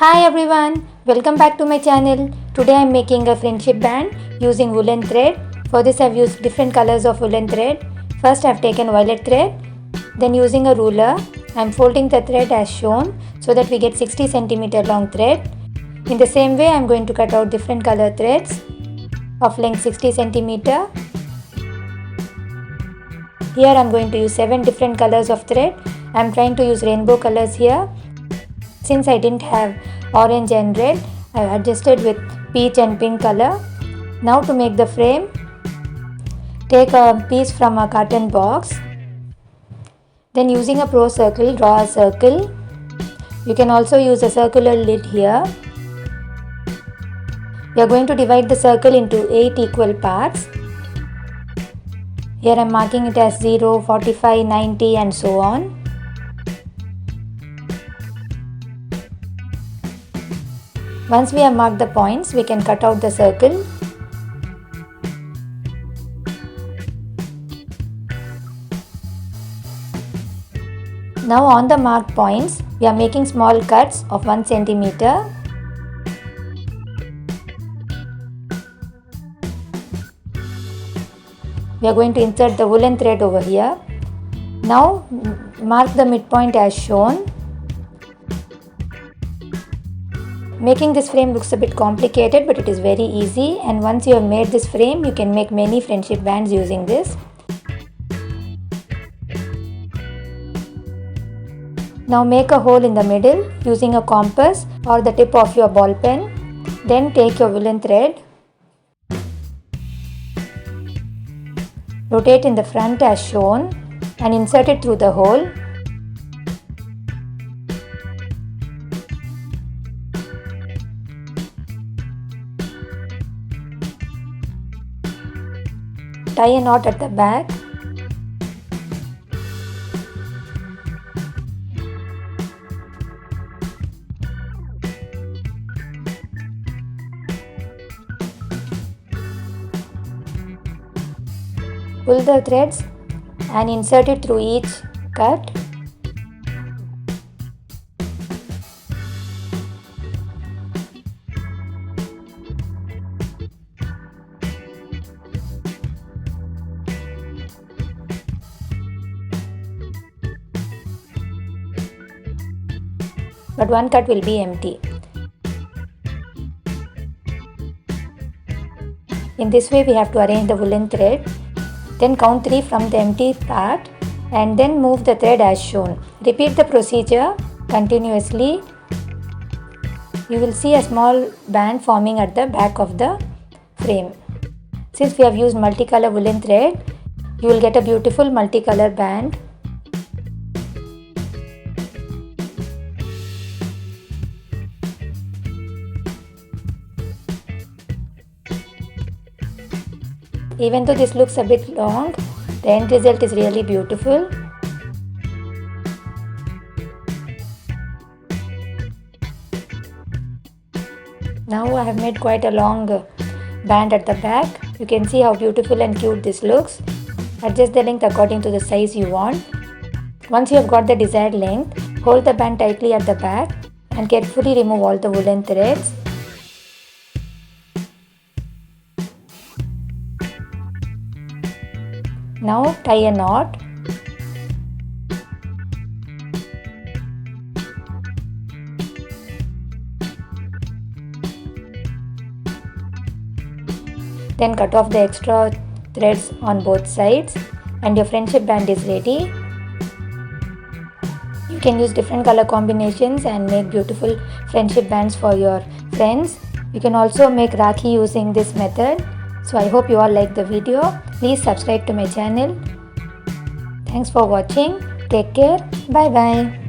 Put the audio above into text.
Hi everyone, welcome back to my channel. Today I am making a friendship band using woolen thread. For this I have used different colors of woolen thread. First I have taken violet thread. Then using a ruler, I am folding the thread as shown so that we get 60 cm long thread. In the same way I am going to cut out different color threads of length 60 cm. Here I am going to use 7 different colors of thread. I am trying to use rainbow colors here. Since I didn't have orange and red, I adjusted with peach and pink color. Now to make the frame, take a piece from a cotton box. Then using a pro circle, draw a circle. You can also use a circular lid here. We are going to divide the circle into 8 equal parts. Here I am marking it as 0, 45, 90 and so on. Once we have marked the points, we can cut out the circle. Now on the marked points, we are making small cuts of 1 cm. We are going to insert the woolen thread over here. Now mark the midpoint as shown. Making this frame looks a bit complicated, but it is very easy, and once you have made this frame, you can make many friendship bands using this. Now make a hole in the middle using a compass or the tip of your ball pen. Then take your woolen thread. Rotate in the front as shown and insert it through the hole. Tie a knot at the back. Pull the threads and insert it through each cut. But one cut will be empty. In this way we have to arrange the woolen thread. Then count 3 from the empty part and then move the thread as shown. Repeat the procedure continuously. You will see a small band forming at the back of the frame. Since we have used multicolor woolen thread, you will get a beautiful multicolor band. Even though this looks a bit long, the end result is really beautiful. Now I have made quite a long band at the back. You can see how beautiful and cute this looks. Adjust the length according to the size you want. Once you have got the desired length, hold the band tightly at the back and carefully remove all the woolen threads. Now tie a knot. Then cut off the extra threads on both sides and your friendship band is ready. You can use different color combinations and make beautiful friendship bands for your friends. You can also make Rakhi using this method. So I hope you all like the video. Please subscribe to my channel. Thanks for watching. Take care. Bye bye.